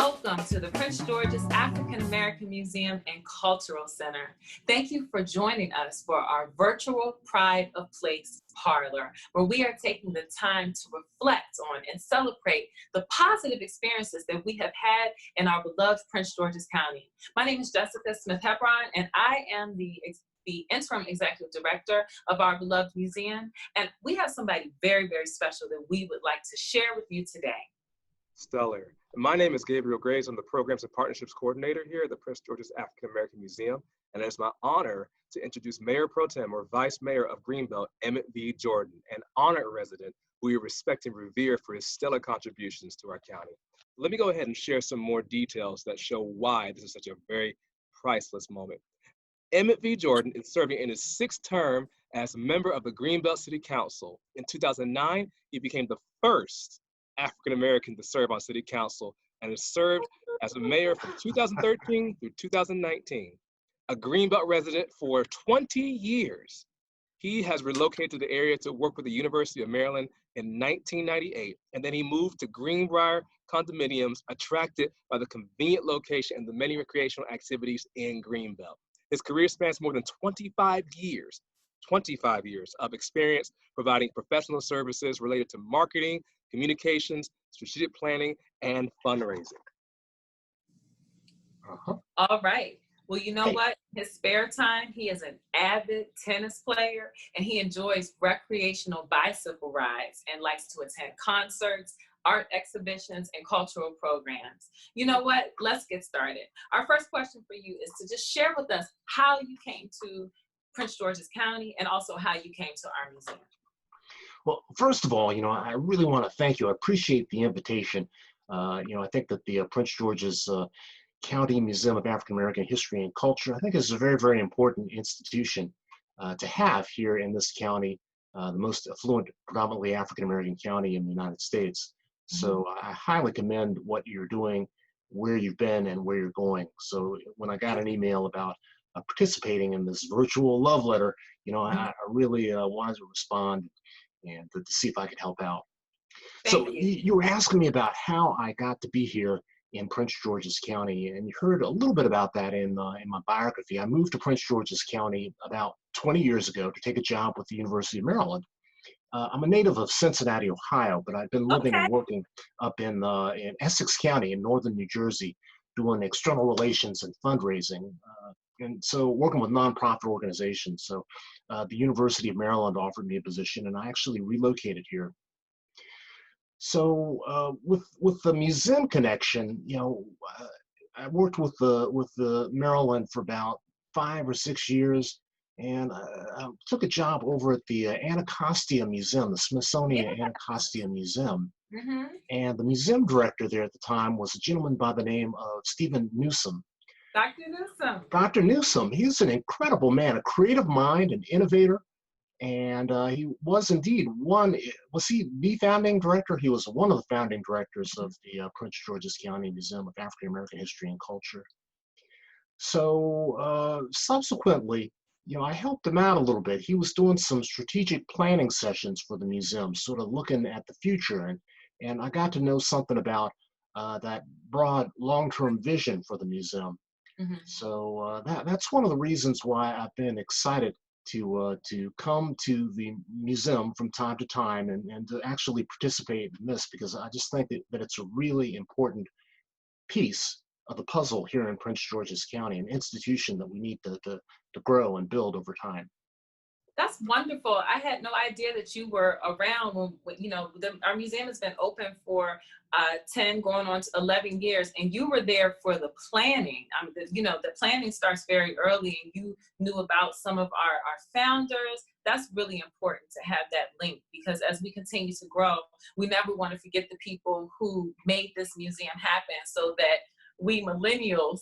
Welcome to the Prince George's African American Museum and Cultural Center. Thank you for joining us for our virtual Pride of Place Parlor, where we are taking the time to reflect on and celebrate the positive experiences that we have had in our beloved Prince George's County. My name is Jessica Smith-Hebron, and I am the interim executive director of our beloved museum. And we have somebody very, very special that we would like to share with you today. Stellar. My name is Gabriel Graves. I'm the Programs and Partnerships Coordinator here at the Prince George's African American Museum. And it's my honor to introduce Mayor Pro Tem or Vice Mayor of Greenbelt, Emmett V. Jordan, an honored resident who we respect and revere for his stellar contributions to our county. Let me go ahead and share some more details that show why this is such a very priceless moment. Emmett V. Jordan is serving in his 6th term as a member of the Greenbelt City Council. In 2009, he became the first African American to serve on City Council and has served as a mayor from 2013 through 2019. A Greenbelt resident for 20 years, he has relocated to the area to work with the University of Maryland in 1998, and then he moved to Greenbrier condominiums, attracted by the convenient location and the many recreational activities in Greenbelt. His career spans more than 25 years of experience providing professional services related to marketing, communications, strategic planning, and fundraising. All right. Well, you know what? In his spare time, he is an avid tennis player, and he enjoys recreational bicycle rides and likes to attend concerts, art exhibitions, and cultural programs. You know what? Let's get started. Our first question for you is to just share with us how you came to Prince George's County and also how you came to our museum. Well, first of all, I really want to thank you. I appreciate the invitation. I think that the Prince George's County Museum of African American History and Culture, I think is a very, very important institution to have here in this county, the most affluent, predominantly African American county in the United States. So I highly commend what you're doing, where you've been, and where you're going. So when I got an email about participating in this virtual love letter, I really wanted to respond and to see if I could help out. So you were asking me about how I got to be here in Prince George's County, and you heard a little bit about that in my biography. I moved to Prince George's County about 20 years ago to take a job with the University of Maryland. I'm a native of Cincinnati, Ohio, but I've been living and working up in Essex County in northern New Jersey, doing external relations and fundraising, and so working with nonprofit organizations. So the University of Maryland offered me a position, and I actually relocated here. So with the museum connection, I worked with the Maryland for about 5 or 6 years, and I took a job over at the Anacostia Museum, the Smithsonian Anacostia Museum. And the museum director there at the time was a gentleman by the name of Stephen Newsom. Dr. Newsom. Dr. Newsom, he's an incredible man, a creative mind, an innovator, and he was indeed was he the founding director? He was one of the founding directors of the Prince George's County Museum of African American History and Culture. So subsequently, I helped him out a little bit. He was doing some strategic planning sessions for the museum, sort of looking at the future, and I got to know something about that broad long-term vision for the museum. So that's one of the reasons why I've been excited to come to the museum from time to time and to actually participate in this, because I just think that it's a really important piece of the puzzle here in Prince George's County, an institution that we need to grow and build over time. That's wonderful. I had no idea that you were around when our museum has been open for 10 going on to 11 years, and you were there for the planning. The planning starts very early, and you knew about some of our founders. That's really important to have that link, because as we continue to grow, we never want to forget the people who made this museum happen, so that we millennials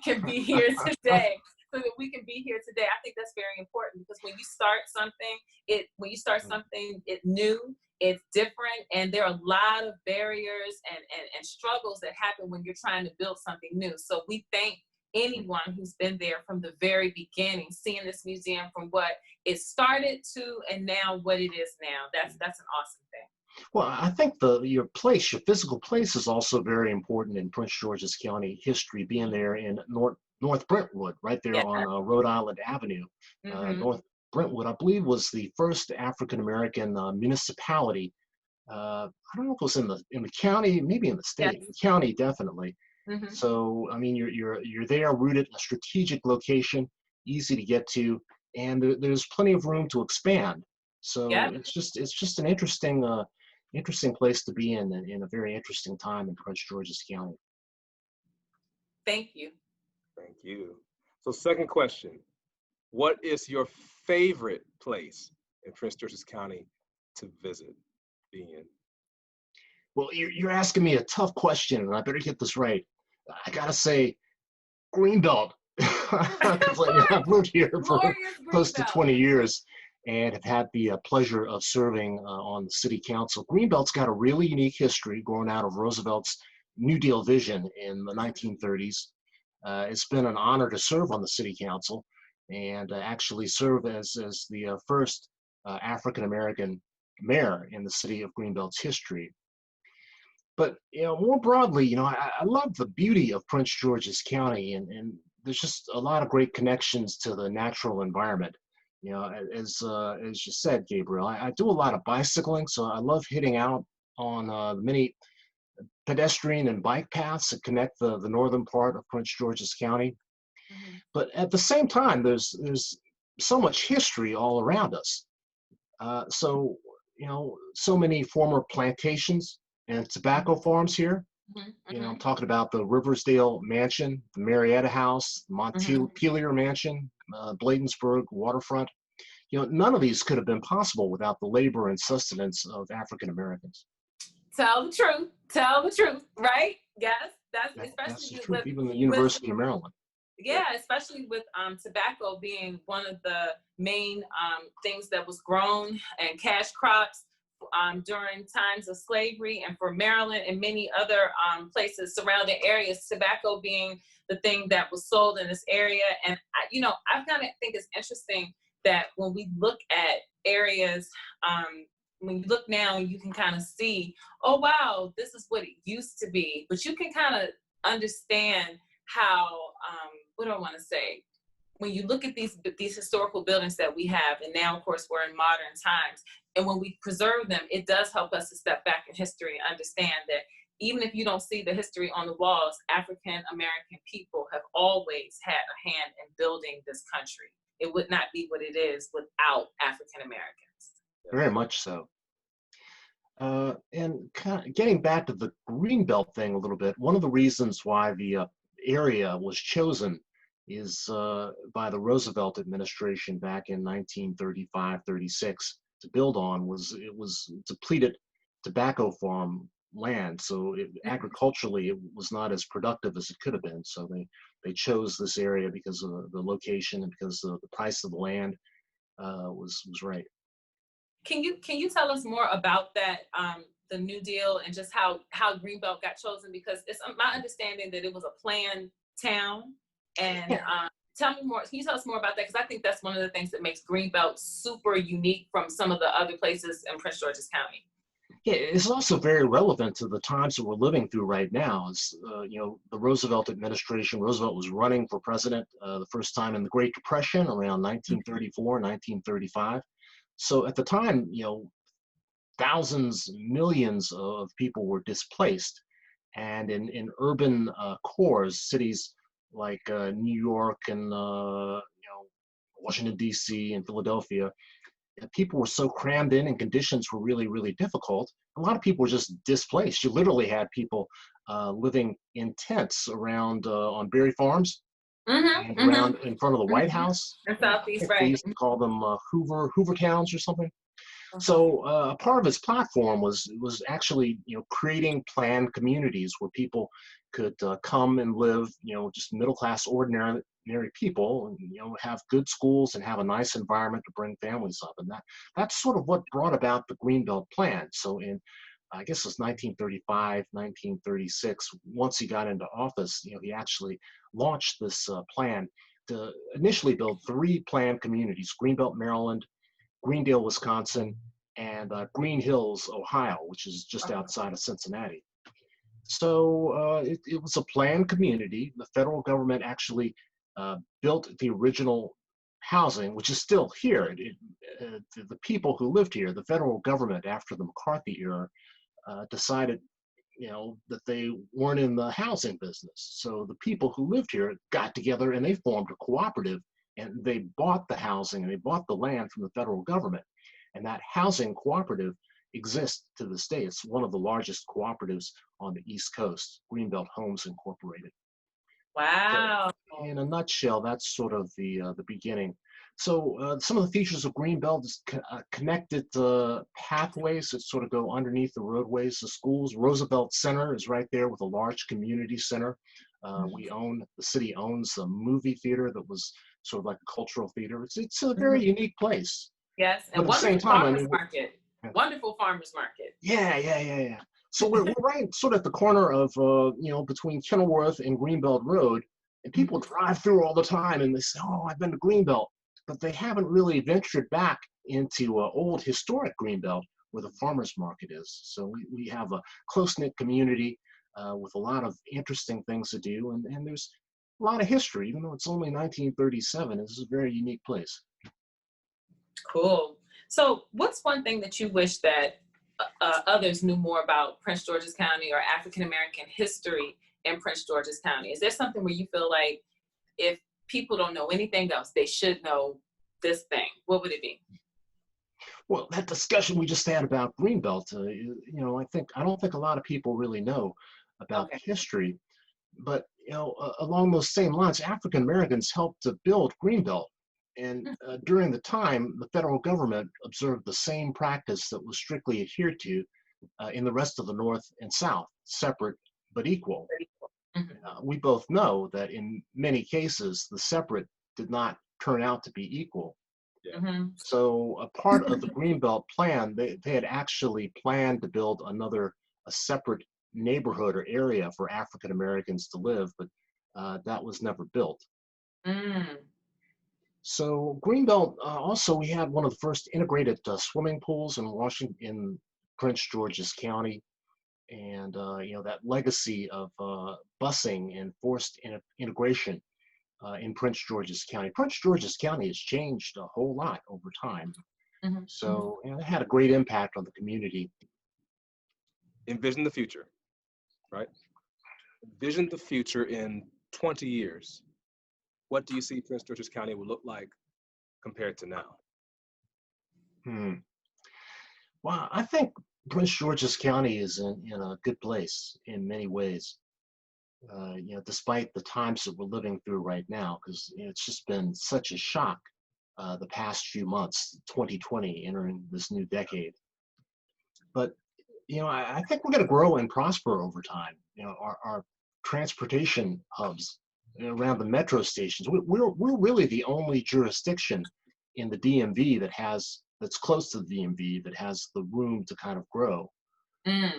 can be here today. So that we can be here today. I think that's very important, because when you start something, it's new, it's different, and there are a lot of barriers and struggles that happen when you're trying to build something new. So we thank anyone who's been there from the very beginning, seeing this museum from what it started to and now what it is now. That's an awesome thing. Well, I think your physical place is also very important in Prince George's County history, being there in North Brentwood, right there Yeah. on Rhode Island Avenue. Mm-hmm. North Brentwood, I believe, was the first African American municipality. I don't know if it was in the county, maybe in the Yes. state. In the county, definitely. Mm-hmm. So, I mean, you're there, rooted in a strategic location, easy to get to, and there's plenty of room to expand. So Yep. it's just an interesting place to be in a very interesting time in Prince George's County. Thank you. Thank you. So second question, what is your favorite place in Prince George's County to visit, be in? Well, you're asking me a tough question, and I better get this right. I gotta say, Greenbelt, because I've lived here for Glorious close to Greenbelt. 20 years and have had the pleasure of serving on the city council. Greenbelt's got a really unique history growing out of Roosevelt's New Deal vision in the 1930s. It's been an honor to serve on the city council and actually serve as the first African American mayor in the city of Greenbelt's history. But more broadly, I love the beauty of Prince George's County, and there's just a lot of great connections to the natural environment. As you said, Gabriel, I do a lot of bicycling, so I love hitting out on many pedestrian and bike paths that connect the northern part of Prince George's County. Mm-hmm. But at the same time, there's so much history all around us. So so many former plantations and tobacco farms here. Mm-hmm. I'm talking about the Riversdale Mansion, the Marietta House, Mm-hmm. Montpelier Mansion, Bladensburg Waterfront. None of these could have been possible without the labor and sustenance of African Americans. Tell the truth. Tell the truth, right? Yes, that's That's especially the truth. with Even the University of Maryland. yeah, especially with tobacco being one of the main things that was grown and cash crops during times of slavery, and for Maryland and many other places, surrounding areas, tobacco being the thing that was sold in this area. And I kind of think it's interesting that when we look at areas, when you look now, you can kind of see, oh wow, this is what it used to be. But you can kind of understand how, what do I want to say? When you look at these historical buildings that we have, and now of course we're in modern times, and when we preserve them, it does help us to step back in history and understand that even if you don't see the history on the walls, African American people have always had a hand in building this country. It would not be what it is without African Americans. Very much so. And kind of getting back to the Greenbelt thing a little bit, one of the reasons why the area was chosen is by the Roosevelt administration back in 1935-36 to build on it was depleted tobacco farm land. So agriculturally, it was not as productive as it could have been. So they chose this area because of the location and because the price of the land was right. Can you tell us more about that, the New Deal, and just how Greenbelt got chosen? Because it's my understanding that it was a planned town. And Yeah. tell me more. Can you tell us more about that? Because I think that's one of the things that makes Greenbelt super unique from some of the other places in Prince George's County. Yeah, it's also very relevant to the times that we're living through right now. The Roosevelt administration, Roosevelt was running for president the first time in the Great Depression around 1934, 1935. So at the time, thousands, millions of people were displaced. And in urban cores, cities like New York and Washington, D.C. and Philadelphia, people were so crammed in and conditions were really, really difficult. A lot of people were just displaced. You literally had people living in tents around on berry farms and around in front of the White House. In Southeast, They right. used to call them Hoover Towns or something. So a part of his platform was actually creating planned communities where people could come and live, just middle class, ordinary people, and have good schools and have a nice environment to bring families up. And that's sort of what brought about the Greenbelt Plan. So in I guess it was 1935, 1936. Once he got into office, he actually launched this plan to initially build 3 planned communities: Greenbelt, Maryland, Greendale, Wisconsin, and Green Hills, Ohio, which is just outside of Cincinnati. So it was a planned community. The federal government actually built the original housing, which is still here. The people who lived here, the federal government after the McCarthy era, decided, that they weren't in the housing business. So the people who lived here got together and they formed a cooperative, and they bought the housing and they bought the land from the federal government. And that housing cooperative exists to this day. It's one of the largest cooperatives on the East Coast, Greenbelt Homes Incorporated. Wow. So, in a nutshell, that's sort of the beginning. So some of the features of Greenbelt is connected pathways that sort of go underneath the roadways, the schools. Roosevelt Center is right there with a large community center. The city owns a movie theater that was sort of like a cultural theater. It's a very unique place. Yes, and but at the same time, farmers market. Wonderful farmers market. Yeah. So we're right sort of at the corner of, between Kenilworth and Greenbelt Road, and people drive through all the time and they say, oh, I've been to Greenbelt, but they haven't really ventured back into old historic Greenbelt where the farmers market is. So we have a close-knit community with a lot of interesting things to do, and there's a lot of history, even though it's only 1937. This is a very unique place. Cool. So what's one thing that you wish that others knew more about Prince George's County or African-American history in Prince George's County? Is there something where you feel like if people don't know anything else, they should know this thing? What would it be? Well, that discussion we just had about Greenbelt, I don't think a lot of people really know about the history, but along those same lines, African Americans helped to build Greenbelt. And during the time, the federal government observed the same practice that was strictly adhered to in the rest of the North and South, separate but equal. We both know that in many cases, the separate did not turn out to be equal. So a part of the Greenbelt plan, they had actually planned to build a separate neighborhood or area for African Americans to live, but that was never built. So Greenbelt, also we had one of the first integrated swimming pools in Prince George's County, and that legacy of busing and forced integration in Prince George's County. Prince George's County has changed a whole lot over time. So it had a great impact on the community. Envision the future, right? Envision the future in 20 years. What do you see Prince George's County will look like compared to now? Well, I think Prince George's County is in a good place in many ways. Despite the times that we're living through right now, because it's just been such a shock the past few months, 2020 entering this new decade. But I think we're going to grow and prosper over time. Our transportation hubs around the metro stations. We're really the only jurisdiction in the DMV that's close to the DMV that has the room to kind of grow.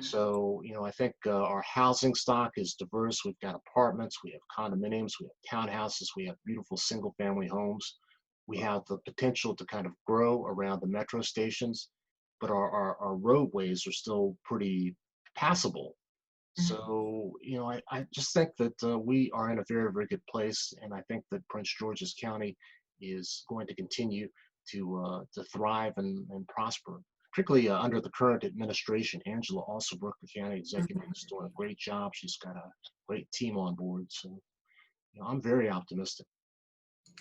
So, I think our housing stock is diverse. We've got apartments, we have condominiums, we have townhouses, we have beautiful single family homes. We have the potential to kind of grow around the metro stations, but our roadways are still pretty passable. So, I just think that we are in a very, very good place. And I think that Prince George's County is going to continue to thrive and prosper, particularly under the current administration. Angela Alsobrook, the county executive, is doing a great job. She's got a great team on board. So, I'm very optimistic.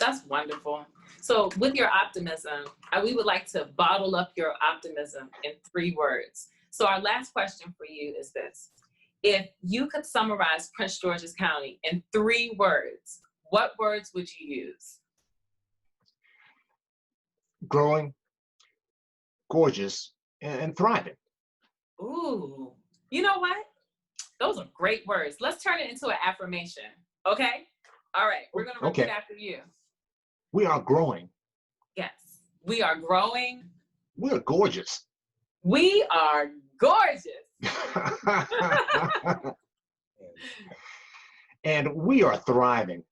That's wonderful. So with your optimism, we would like to bottle up your optimism in 3 words. So our last question for you is this. If you could summarize Prince George's County in 3 words, what words would you use? Growing, gorgeous, and thriving. Ooh, you know what? Those are great words. Let's turn it into an affirmation, okay? All right, we're going to repeat after you. We are growing. Yes, we are growing. We're gorgeous. We are gorgeous. And we are thriving.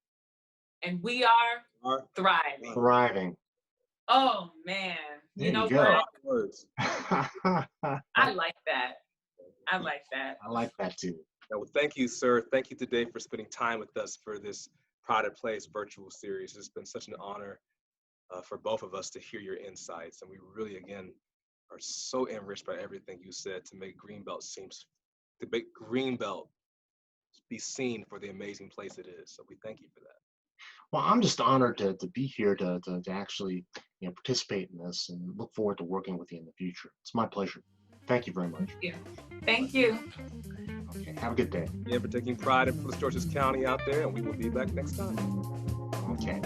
And we are thriving. Thriving. Oh, man. There You know you go. what? I like that. I like that. I like that too. Well, thank you, sir. Thank you today for spending time with us for this Pride of Place virtual series. It's been such an honor for both of us to hear your insights. And we really, again, are so enriched by everything you said to make Greenbelt be seen for the amazing place it is. So we thank you for that. Well, I'm just honored to be here to actually participate in this and look forward to working with you in the future. It's my pleasure. Thank you very much. Thank you. Okay, have a good day. Yeah, for taking pride in Prince George's County out there, and we will be back next time. Okay.